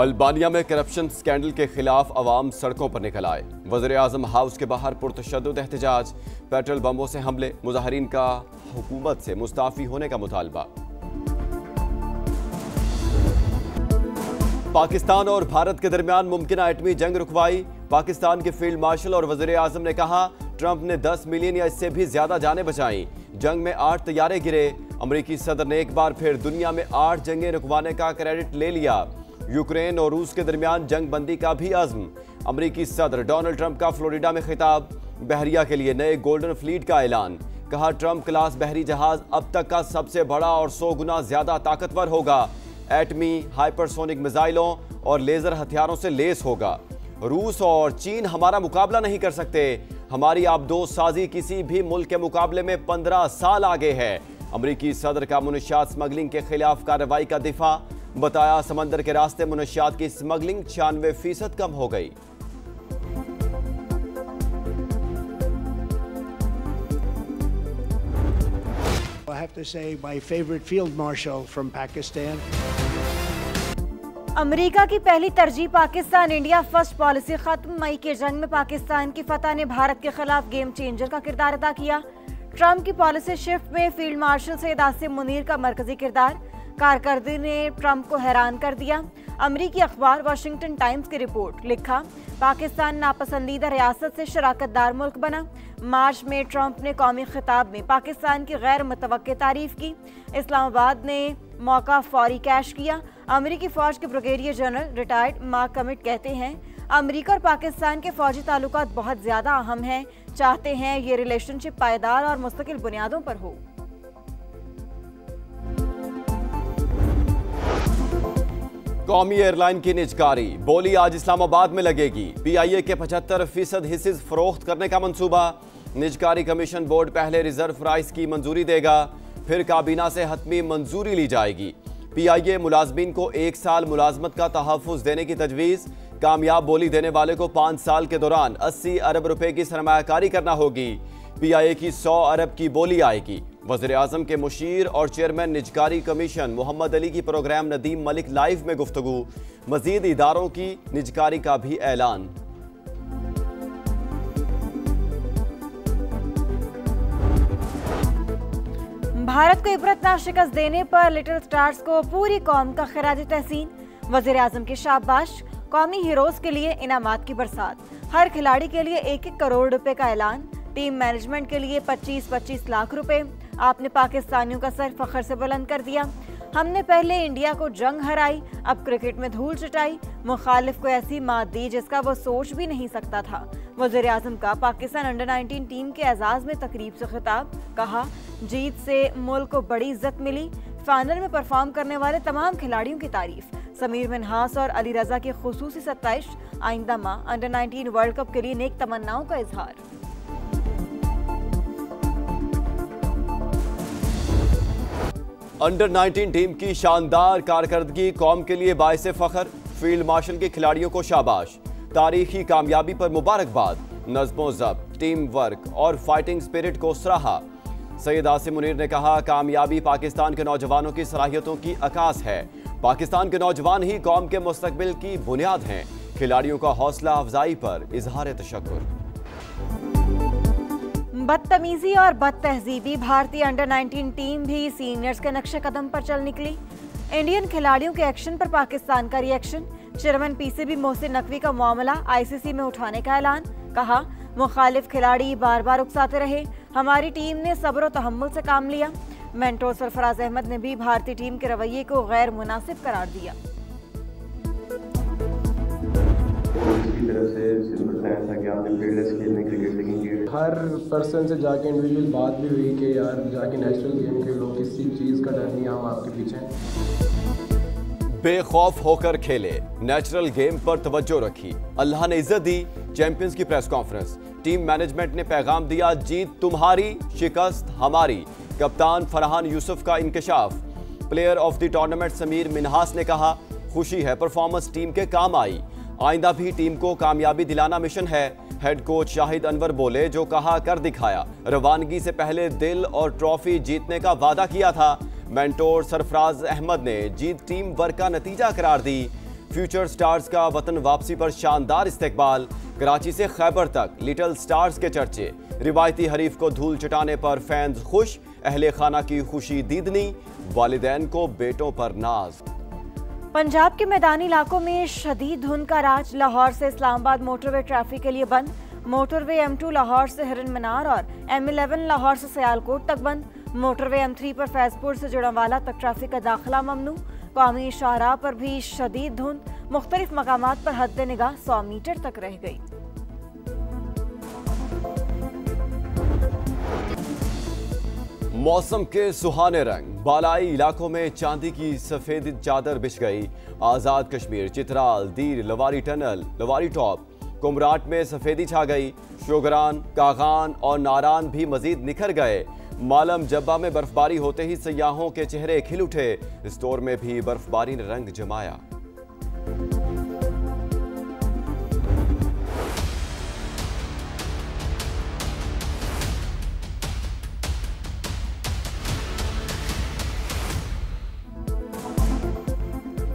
Albania में corruption scandal के खिलाफ अवाम सड़कों पर निकल आए। वज़ीर-ए-आज़म हाउस के बाहर पुरतशद्दुद एहतजाज, पेट्रोल बमों से हमले, मुजाहिरीन का हुकूमत से मुस्ताफी होने का मुतालबा। पाकिस्तान और भारत के दरमियान मुमकिन एटमी जंग रुकवाई। पाकिस्तान के फील्ड मार्शल और वज़ीर-ए-आज़म ने कहा, ट्रंप ने 10 मिलियन या इससे भी ज्यादा जानें बचाई। जंग में 8 तैयारे गिरे। अमरीकी सदर ने एक बार फिर दुनिया में 8 जंगें रुकवाने का क्रेडिट ले लिया। यूक्रेन और रूस के दरमियान जंग बंदी का भी अज़्म। अमरीकी सदर डोनाल्ड ट्रंप का फ्लोरिडा में खिताब। बहरिया के लिए नए गोल्डन फ्लीट का ऐलान। कहा, ट्रंप क्लास बहरी जहाज अब तक का सबसे बड़ा और 100 गुना ज्यादा ताकतवर होगा। एटमी, हाइपरसोनिक मिसाइलों और लेजर हथियारों से लेस होगा। रूस और चीन हमारा मुकाबला नहीं कर सकते। हमारी आबदोज साजी किसी भी मुल्क के मुकाबले में 15 साल आगे है। अमरीकी सदर का मुनशियात स्मगलिंग के खिलाफ कार्रवाई का दिफा। बताया, समंदर के रास्ते मुनशियात की स्मगलिंग 96% कम हो गई। I have to say my favorite field marshal from Pakistan. America की पहली तरजीह पाकिस्तान इंडिया फर्स्ट पॉलिसी खत्म। मई के जंग में पाकिस्तान की फतह ने भारत के खिलाफ गेम चेंजर का किरदार अदा किया। ट्रंप की पॉलिसी शिफ्ट में फील्ड मार्शल सैयद आसिम मुनीर का मरकजी किरदार। कारकर्दगी ने ट्रंप को हैरान कर दिया। अमेरिकी अखबार वाशिंगटन टाइम्स की रिपोर्ट। लिखा, पाकिस्तान नापसंदीदा रियासत से शराकतदार मुल्क बना। मार्च में ट्रंप ने कौमी खिताब में पाकिस्तान की गैर मुतवक्के तारीफ की। इस्लामाबाद ने मौका फौरी कैश किया। अमेरिकी फौज के brigadier general retired mark commit कहते हैं, अमेरिका और पाकिस्तान के फौजी ताल्लुकात बहुत ज्यादा अहम हैं। चाहते हैं ये रिलेशनशिप पायदार और मुस्तकिल बुनियादों पर हो। कौमी एयरलाइन की निजकारी बोली आज इस्लामाबाद में लगेगी। PIA के 75% हिस्से फरोख्त करने का मंसूबा। निजकारी कमीशन बोर्ड पहले रिजर्व प्राइस की मंजूरी देगा, फिर काबीना से हतमी मंजूरी ली जाएगी। PIA मुलाजमीन को 1 साल मुलाजमत का तहफ़्फ़ुज़ देने की तजवीज़। कामयाब बोली देने वाले को 5 साल के दौरान 80 अरब रुपए की सरमायाकारी करना होगी। PIA की 100 अरब की बोली आएगी। वज़ीर-ए-आज़म के मुशीर और चेयरमैन निजकारी कमीशन मोहम्मद अली की प्रोग्राम नदीम मलिक लाइव में गुफ्तगू। मज़ीद इदारों की निजकारी का भी ऐलान। भारत को इबरतनाक शिकस्त देने पर लिटिल स्टार्स को पूरी कौम का खिराज तहसीन। वज़ीर-ए-आज़म की शाबाश। कौमी हीरोज के लिए इनामात की बरसात। हर खिलाड़ी के लिए 1-1 करोड़ रुपए का ऐलान। टीम मैनेजमेंट के लिए 25-25 लाख रुपए। आपने पाकिस्तानियों का सर फख्र से बुलंद कर दिया। हमने पहले इंडिया को जंग हराई, अब क्रिकेट में धूल चटाई। मुखालिफ को ऐसी मात दी जिसका वो सोच भी नहीं सकता था। वज़ीर-ए-आज़म का पाकिस्तान अंडर 19 टीम के एजाज में तकरीब से खिताब। कहा, जीत से मुल्क को बड़ी इज्जत मिली। फाइनल में परफॉर्म करने वाले तमाम खिलाड़ियों की तारीफ। समीर मिन्हास और अली रजा की खुसूसी सत्ताइश। आइंदा माह अंडर 19 वर्ल्ड कप के लिए नेक तमन्नाओं का इजहार। अंडर 19 टीम की शानदार कारकर्दगी कौम के लिए बाइस फख्र। फील्ड मार्शल के खिलाड़ियों को शाबाश। तारीखी कामयाबी पर मुबारकबाद। नज़्मो ज़ब्त, टीम वर्क और फाइटिंग स्पिरिट को सराहा। सैयद आसिम मुनीर ने कहा, कामयाबी पाकिस्तान के नौजवानों की सलाहियतों की अकास है। पाकिस्तान के नौजवान ही कौम के मुस्तकबिल की बुनियाद हैं। खिलाड़ियों का हौसला अफजाई पर इजहार तशक्कुर। बदतमीजी और बदतहजीबी भारतीय अंडर 19 टीम भी सीनियर्स के नक्शे कदम पर चल निकली। इंडियन खिलाड़ियों के एक्शन पर पाकिस्तान का reaction. Chairman PCB Mohsin Naqvi का मामला ICC में उठाने का ऐलान। कहा, मुखालिफ खिलाड़ी बार बार उकसाते रहे, हमारी टीम ने सब्र और तहम्मुल से काम लिया। मेंटोर सरफराज अहमद ने भी भारतीय टीम के रवैये को गैर मुनासिब करार दिया। हर पर्सन से जाके इंडिविजुअल बात भी हुई कि यार जाके नेशनल गेम खेलो, किसी चीज़ का डर नहीं, हम आपके पीछे हैं। बेखौफ होकर खेले, नेचुरल गेम पर तवज्जो रखी, अल्लाह ने इज्जत दी। चैंपियंस की प्रेस कॉन्फ्रेंस। टीम मैनेजमेंट ने पैगाम दिया, जीत तुम्हारी, शिकस्त हमारी। कप्तान फरहान यूसुफ का इंकशाफ। Player of the tournament Sameer Minhas ने कहा, खुशी है परफॉर्मेंस टीम के काम आई। आइंदा भी टीम को कामयाबी दिलाना मिशन है। हेड कोच शाहिद अनवर बोले, जो कहा कर दिखाया। रवानगी से पहले दिल और ट्रॉफी जीतने का वादा किया था। मेंटोर सरफराज अहमद ने जीत टीम वर्क का नतीजा करार दी। फ्यूचर स्टार्स का वतन वापसी पर शानदार इस्तकबाल। कराची से खैबर तक लिटिल स्टार्स के चर्चे। रिवायती हरीफ को धूल चटाने पर फैंस खुश। अहले खाना की खुशी दीदनी। वालिदैन को बेटों पर नाज। पंजाब के मैदानी इलाकों में शदीद धुंध का राज। लाहौर से इस्लामाबाद मोटरवे ट्रैफिक के लिए बंद। मोटरवे M2 लाहौर से हिरन मीनार और M11 लाहौर से सियालकोट तक बंद। मोटरवे M3 पर फैजपुर से जुड़ावाला तक ट्रैफिक का दाखिला ममनू। कौमी शाहराह पर भी शदीद धुंध। मुख्तलिफ मकामात पर हद निगाह 100 मीटर तक रह गई। मौसम के सुहाने रंग। बालाई इलाकों में चांदी की सफेद चादर बिछ गई। आजाद कश्मीर, चित्राल, दीर, लवारी टनल, लवारी टॉप, कुमराट में सफेदी छा गई। शोगरान, कागान और नारान भी मजीद निखर गए। मालम जब्बा में बर्फबारी होते ही सयाहों के चेहरे खिल उठे। स्टोर में भी बर्फबारी ने रंग जमाया।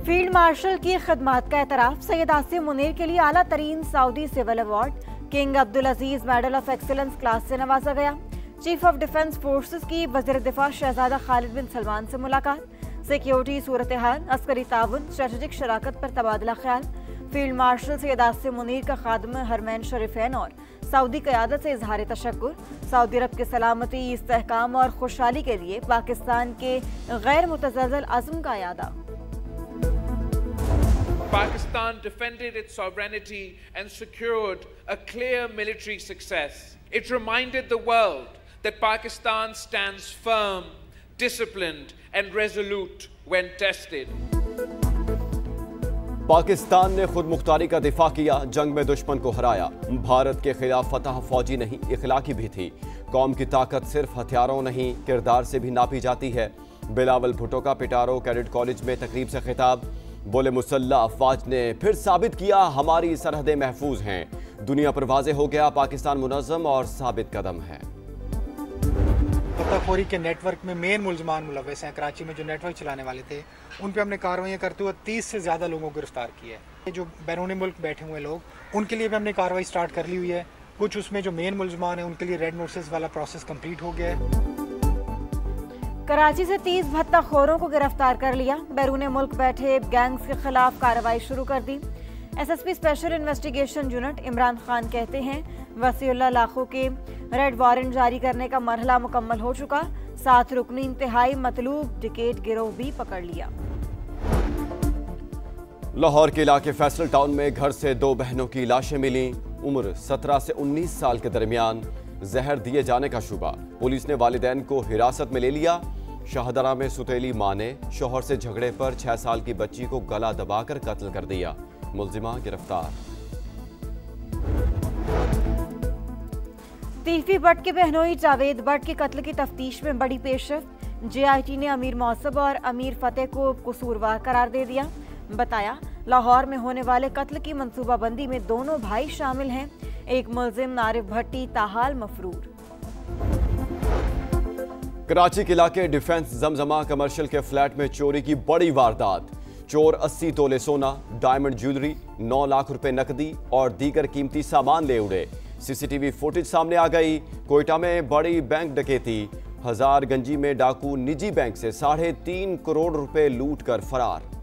फील्ड मार्शल की खिदमत का एतराफ। सैयद आसिम मुनीर के लिए आला तरीन Saudi civil award King Abdul Aziz medal of excellence class से नवाजा गया। चीफ ऑफ डिफेंस फोर्सेस की वज़ीर दिफा शहजादा खालिद बिन सलमान से मुलाकात। सिक्योरिटी सूरत हाल, अस्करी ताउन, स्ट्रेटेजिक शराकत पर तबादला ख्याल। फील्ड मार्शल सैयद आसिम मुनीर का खादम हरमैन शरीफैन और सऊदी क़यादत से इजहार तशक्कुर। सऊदी अरब के सलामती, इस्तेहकाम और खुशहाली के लिए पाकिस्तान के गैर मुतज़लज़ल अज़्म का यादा। Pakistan defended its sovereignty and secured a clear military success. It reminded the world that Pakistan stands firm, disciplined and resolute when tested. Pakistan ने खुद मुख्तारी का दिफा किया, जंग में दुश्मन को हराया। भारत के खिलाफ फतह फौजी नहीं, इखलाकी भी थी। कौम की ताकत सिर्फ हथियारों नहीं, किरदार से भी नापी जाती है। बिलावल भुट्टो का पिटारो कैडेट कॉलेज में तकरीब से खिताब। बोले मुसल्लह अफवाज ने फिर साबित किया हमारी सरहदें महफूज हैं। दुनिया पर वाज़े हो गया पाकिस्तान मुनज़्ज़म और साबित कदम है। पत्ताखोरी के नेटवर्क में मेन मुलजमान मुलव्वस हैं। कराची में जो नेटवर्क चलाने वाले थे उन पे हमने कार्रवाई करते हुए 30 से ज़्यादा लोगों को गिरफ्तार किया है। जो बैरून मुल्क बैठे हुए लोग उनके लिए भी हमने कार्रवाई स्टार्ट कर ली हुई है। कुछ उसमें जो मेन मुलजमान है उनके लिए रेड नोटिस वाला प्रोसेस कंप्लीट हो गया है। कराची से 30 भत्ताखोरों को गिरफ्तार कर लिया। बैरून मुल्क बैठे गैंग्स के खिलाफ कार्रवाई शुरू कर दी। SSP special investigation unit Imran Khan कहते हैं वसीउल्लाह लाखों के रेड वारंट जारी करने का मरहला मुकम्मल हो चुका। 7 रुकनी इंतहाई मतलूब डिकेट गिरोह भी पकड़ लिया। लाहौर के इलाके फैसल टाउन में घर से 2 बहनों की लाशें मिली। उम्र 17 से 19 साल के दरमियान। जहर दिए जाने का शुबा। पुलिस ने वालिदैन को हिरासत में ले लिया। शाहदरा में सुतेली मां ने शोहर से झगड़े पर 6 साल की बच्ची को गला दबाकर कत्ल कर दिया। मुलजिमा गिरफ्तार। तीफी भट्ट के बहनोई जावेद भट्ट के कत्ल की तफ्तीश में बड़ी पेशरफ्त। JIT ने अमीर मौसब और अमीर फतेह को कसूरवार करार दे दिया। बताया लाहौर में होने वाले कत्ल की मंसूबाबंदी में दोनों भाई शामिल हैं। एक मुलजिम नारिफ भट्टी ताहाल मफरूर। कराची के इलाके डिफेंस जमजमा कमर्शियल के फ्लैट में चोरी की बड़ी वारदात। चोर 80 तोले सोना, डायमंड ज्वेलरी, 9 लाख रुपए नकदी और दीगर कीमती सामान ले उड़े। CCTV फुटेज सामने आ गई। कोयटा में बड़ी बैंक डकैती। हजारगंजी में डाकू निजी बैंक से 3.5 करोड़ रुपए लूट कर फरार।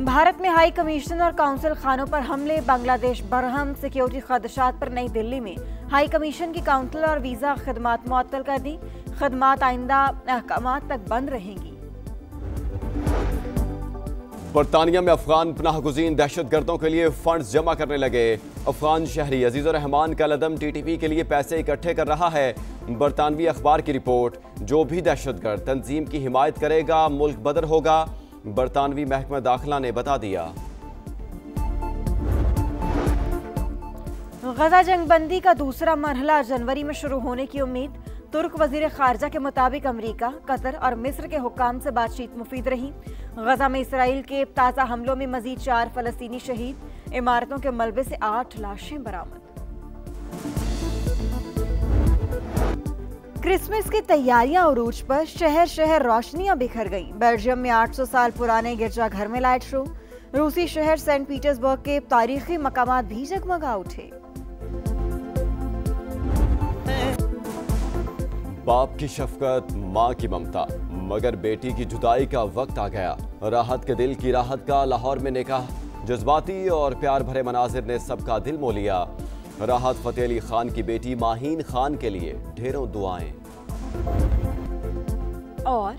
भारत में हाई कमीशन और काउंसिल खानों पर हमले। बांग्लादेश बरहम। सिक्योरिटी खदशात पर नई दिल्ली में हाई कमीशन की काउंसिल और वीजा खदमात मुअत्तल कर दी। खदमात आइंदा अहकामात तक बंद रहेंगी। बरतानिया में अफगान पनाहगुज़ीन दहशतगर्दों के लिए फंड्स जमा करने लगे। अफगान शहरी अजीजुर रहमान का लदम TTP के लिए पैसे इकट्ठे कर रहा है। बरतानवी अखबार की रिपोर्ट। जो भी दहशतगर्द तंजीम की हिमायत करेगा मुल्क बदर होगा। बरतानवी महकमा दाखिला ने बता दिया। गजा जंगबंदी का दूसरा मरहला जनवरी में शुरू होने की उम्मीद। तुर्क वजीर खारजा के मुताबिक अमरीका, कतर और मिस्र के हुक्काम से बातचीत मुफीद रही। गजा में इसराइल के ताज़ा हमलों में मजीद 4 फलस्तीनी शहीद। इमारतों के मलबे से 8 लाशें बरामद। क्रिसमस की तैयारियां उरूज पर, शहर शहर रोशनियां बिखर गईं। बेल्जियम में 800 साल पुराने गिरजाघर में लाइट शो। रूसी शहर सेंट पीटर्सबर्ग के तारीखी मकामात भी जगमगा उठे। बाप की शफकत, मां की ममता, मगर बेटी की जुदाई का वक्त आ गया। राहत के दिल की राहत का लाहौर में निकाह, जज्बाती और प्यार भरे मनाजिर ने सबका दिल मोह लिया। राहत फतेह अली खान की बेटी माहीन खान के लिए ढेरों दुआएं। और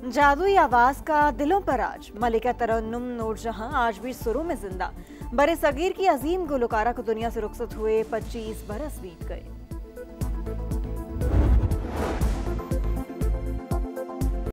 जादुई आवाज का दिलों पर राज, मलिका तरन्नुम नूरजहां आज भी सुरों में जिंदा। बरे सगीर की अजीम गुलकारा को दुनिया से रुखसत हुए 25 बरस बीत गए।